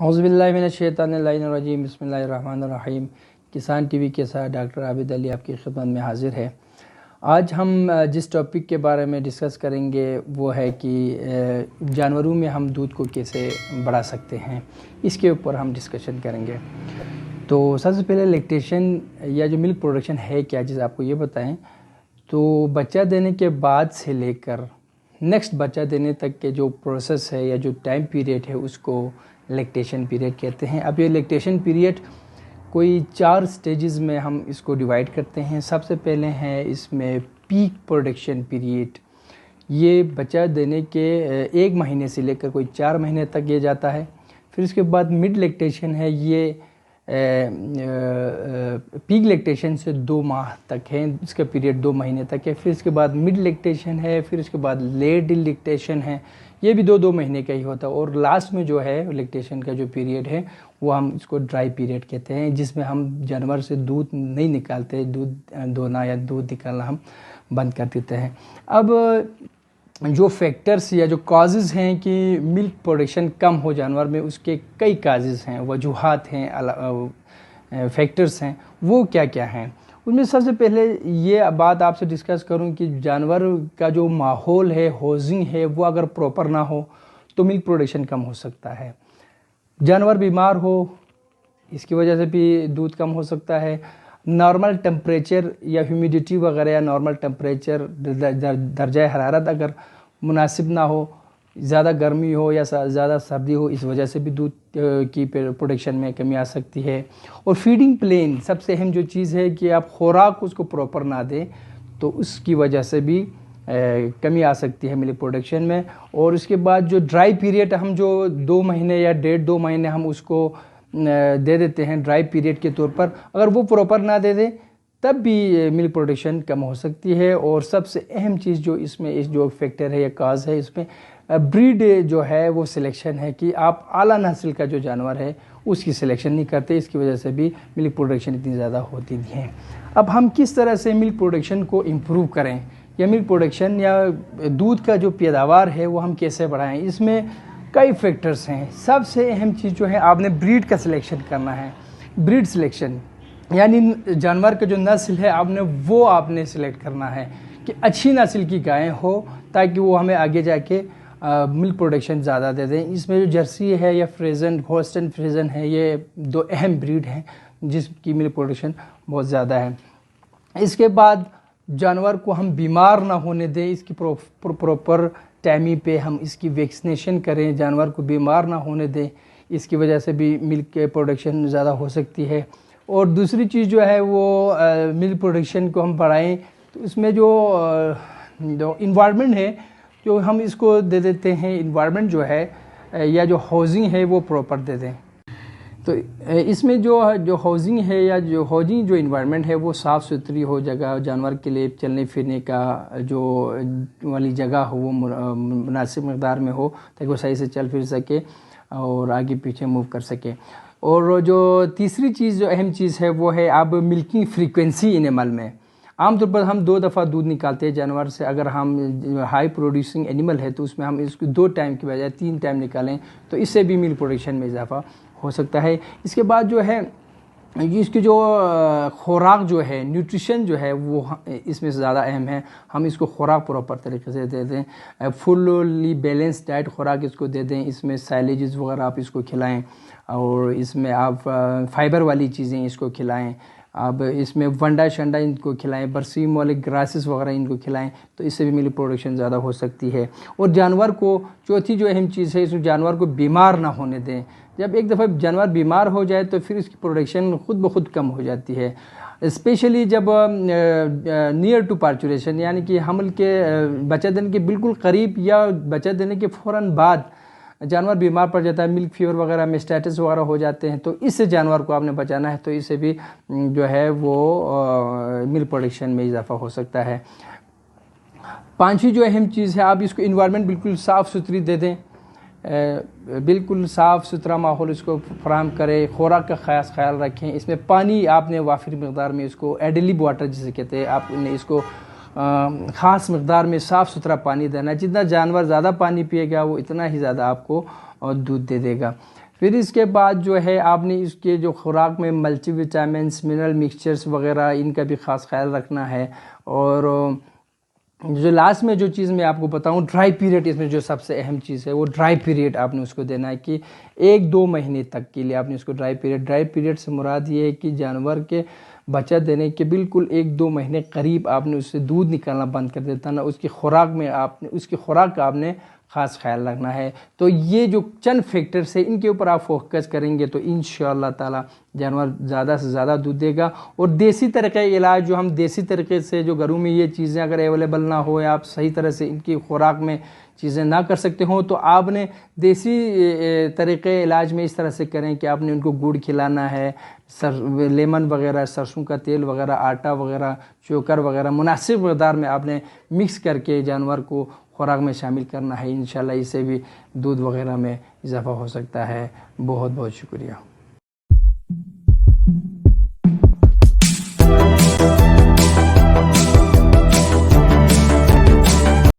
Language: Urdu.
اعوذ باللہ من الشیطان الرجیم، بسم اللہ الرحمن الرحیم۔ کسان ٹی وی کے ساتھ ڈاکٹر عابد علی آپ کی خدمت میں حاضر ہے۔ آج ہم جس ٹاپک کے بارے میں ڈسکس کریں گے وہ ہے کہ جانوروں میں ہم دودھ کو کیسے بڑھا سکتے ہیں، اس کے اوپر ہم ڈسکشن کریں گے۔ تو سب سے پہلے لیکٹیشن یا جو ملک پروڈکشن ہے کیا چیز آپ کو یہ بتائیں۔ تو بچہ دینے کے بعد سے لے کر نیکسٹ بچہ دینے تک کے جو پروسیس ہے یا جو ٹائم پیریڈ ہے اس کو لیکٹیشن پیریڈ کہتے ہیں۔ اب یہ لیکٹیشن پیریڈ کوئی 4 سٹیجز میں ہم اس کو ڈیوائیڈ کرتے ہیں۔ سب سے پہلے ہیں اس میں پیک پروڈکشن پیریڈ، یہ بچہ دینے کے 1 مہینے سے لے کر کوئی 4 مہینے تک یہ جاتا ہے۔ پھر اس کے بعد مڈ لیکٹیشن ہے، یہ پیک لیکٹیشن سے 2 ماہ تک ہے، اس کا پیریڈ 2 مہینے تک ہے۔ پھر اس کے بعد مڈ لیکٹیشن ہے، پھر اس کے بعد لیٹ لیکٹیشن ہے، یہ بھی 2 مہینے کا ہی ہوتا ہے۔ اور لاسٹ میں جو ہے لیکٹیشن کا جو پیریڈ ہے وہ ہم اس کو ڈرائی پیریڈ کہتے ہیں، جس میں ہم جانور سے دودھ نہیں نکالتے، دودھ دھونا یا دودھ نکالنا ہم بند کر دیتے ہیں۔ اب جو فیکٹرز یا جو کازز ہیں کہ ملک پروڈکشن کم ہو جانور میں، اس کے کئی کازز ہیں، وجوہات ہیں، فیکٹرز ہیں، وہ کیا کیا ہیں۔ ان میں سب سے پہلے یہ بات آپ سے ڈسکس کروں کہ جانور کا جو ماحول ہے، ہاؤسنگ ہے، وہ اگر پراپر نہ ہو تو ملک پروڈکشن کم ہو سکتا ہے۔ جانور بیمار ہو، اس کی وجہ سے بھی دودھ کم ہو سکتا ہے۔ نارمل ٹمپریچر یا ہیومیڈیٹی وغیرہ یا نارمل ٹمپریچر درجہ حرارت اگر مناسب نہ ہو، زیادہ گرمی ہو یا زیادہ سردی ہو، اس وجہ سے بھی دودھ کی پروڈکشن میں کمی آ سکتی ہے۔ اور فیڈنگ پلین سب سے اہم جو چیز ہے کہ آپ خوراک اس کو پراپر نہ دیں تو اس کی وجہ سے بھی کمی آ سکتی ہے ملک پروڈکشن میں۔ اور اس کے بعد جو ڈرائی پیریڈ ہم جو 2 مہینے یا 1.5-2 مہینے ہم اس کو دے دیتے ہیں ڈرائی پیریڈ کے طور پر، اگر وہ پراپر نہ دے دیں تب بھی ملک پروڈکشن کم ہو سکتی ہے۔ اور سب سے اہم چیز جو اس میں جو فیکٹر ہے یا کاز ہے، اس میں بریڈ جو ہے وہ سلیکشن ہے کہ آپ اعلیٰ نسل کا جو جانور ہے اس کی سلیکشن نہیں کرتے، اس کی وجہ سے بھی ملک پروڈکشن اتنی زیادہ ہوتی نہیں ہے۔ اب ہم کس طرح سے ملک پروڈکشن کو امپروو کریں یا ملک پروڈکشن یا دودھ کا جو پیداوار ہے وہ ہم کیسے بڑھائیں، اس میں کئی فیکٹرز ہیں۔ سب سے اہم چیز جو ہے آپ نے بریڈ کا سلیکشن کرنا ہے۔ بریڈ سلیکشن یعنی جانور کا جو نسل ہے آپ نے سلیکٹ کرنا ہے کہ اچھی نسل کی گائیں ہو تاکہ وہ ہمیں آگے جا کے ملک پروڈکشن زیادہ دے دیں۔ اس میں جو جرسی ہے یا فریزن، ہولسٹن فریزن ہے، یہ 2 اہم بریڈ ہیں جس کی ملک پروڈکشن بہت زیادہ ہے۔ اس کے بعد جانور کو ہم بیمار نہ ہونے دیں، اس کی پراپر ٹائمی پہ ہم اس کی ویکسینیشن کریں، جانور کو بیمار نہ ہونے دیں، اس کی وجہ سے بھی ملک پروڈکشن زیادہ ہو سکتی ہے۔ اور دوسری چیز جو ہے وہ ملک پروڈکشن کو ہم بڑھائیں تو اس میں جو انوائرمنٹ ہے، جو ہم اس کو دے دیتے ہیں، انوائرمنٹ جو ہے یا جو ہاؤسنگ ہے وہ پراپر دے دیں۔ تو اس میں جو ہاؤسنگ ہے یا جو انوائرمنٹ ہے وہ صاف ستھری ہو، جگہ جانور کے لیے چلنے پھرنے کا جو والی جگہ ہو وہ مناسب مقدار میں ہو تاکہ وہ صحیح سے چل پھر سکے اور آگے پیچھے موو کر سکے۔ اور جو تیسری چیز جو اہم چیز ہے وہ ہے اب ملکنگ فریکوینسی اینیمل میں۔ عام طور پر ہم 2 دفعہ دودھ نکالتے ہیں جانور سے، اگر ہم ہائی پروڈیوسنگ اینیمل ہے تو اس میں ہم اس کو 2 ٹائم کی بجائے 3 ٹائم نکالیں تو اس سے بھی ملک پروڈکشن میں اضافہ ہو سکتا ہے۔ اس کے بعد جو ہے اس کی جو خوراک جو ہے، نیوٹریشن جو ہے وہ اس میں سے زیادہ اہم ہے۔ ہم اس کو خوراک پراپر طریقے سے دے دیں، فلی بیلنس ڈائٹ خوراک اس کو دے دیں، اس میں سائلیجز وغیرہ آپ اس کو کھلائیں اور اس میں آپ فائبر والی چیزیں اس کو کھلائیں۔ اب اس میں ونڈا شنڈا ان کو کھلائیں، برسیم والے گراسز وغیرہ ان کو کھلائیں تو اس سے بھی ملک پروڈکشن زیادہ ہو سکتی ہے۔ اور جانور کو چوتھی جو اہم چیز ہے، اس جانور کو بیمار نہ ہونے دیں۔ جب ایک دفعہ جانور بیمار ہو جائے تو پھر اس کی پروڈکشن خود بخود کم ہو جاتی ہے، اسپیشلی جب نیئر ٹو پارچوریشن یعنی کہ حمل کے بچہ دینے کے بالکل قریب یا بچہ دینے کے فوراً بعد جانور بیمار پڑ جاتا ہے، ملک فیور وغیرہ میسٹائٹس وغیرہ ہو جاتے ہیں، تو اس سے جانور کو آپ نے بچانا ہے، تو اس سے بھی جو ہے وہ ملک پروڈکشن میں اضافہ ہو سکتا ہے۔ 5ویں جو اہم چیز ہے، آپ اس کو انوائرمنٹ بالکل صاف ستھری دے دیں، بالکل صاف ستھرا ماحول اس کو فراہم کرے، خوراک کا خاص خیال رکھیں۔ اس میں پانی آپ نے وافر مقدار میں اس کو ایڈلیب واٹر جسے کہتے ہیں، آپ نے اس کو خاص مقدار میں صاف ستھرا پانی دینا ہے۔ جتنا جانور زیادہ پانی پیے گا وہ اتنا ہی زیادہ آپ کو دودھ دے دے گا۔ پھر اس کے بعد جو ہے آپ نے اس کے جو خوراک میں ملٹی وٹامنس، منرل مکسچرز وغیرہ ان کا بھی خاص خیال رکھنا ہے. اور جو لاسٹ میں جو چیز میں آپ کو بتاؤں، ڈرائی پیریڈ اس میں جو سب سے اہم چیز ہے وہ ڈرائی پیریڈ آپ نے اس کو دینا ہے کہ 1-2 مہینے تک کے لیے آپ نے اس کو ڈرائی پیریڈ سے مراد یہ ہے کہ جانور کے بچہ دینے کے بالکل 1-2 مہینے قریب آپ نے اس سے دودھ نکالنا بند کر دیتا نا، اس کی خوراک کا آپ نے خاص خیال رکھنا ہے. تو یہ جو چند فیکٹرز ہیں ان کے اوپر آپ فوکس کریں گے تو انشاءاللہ تعالی جانور زیادہ سے زیادہ دودھ دے گا. اور دیسی طریقہ علاج جو ہم دیسی طریقے سے جو گھروں میں یہ چیزیں اگر اویلیبل نہ ہو یا آپ صحیح طرح سے ان کی خوراک میں چیزیں نہ کر سکتے ہوں تو آپ نے دیسی طریقے علاج میں اس طرح سے کریں کہ آپ نے ان کو گڑ کھلانا ہے، لیمن وغیرہ، سرسوں کا تیل وغیرہ، آٹا وغیرہ، چوکر وغیرہ مناسب مقدار میں آپ نے مکس کر کے جانور کو خوراک میں شامل کرنا ہے. انشاءاللہ اس سے بھی دودھ وغیرہ میں اضافہ ہو سکتا ہے. بہت بہت شکریہ.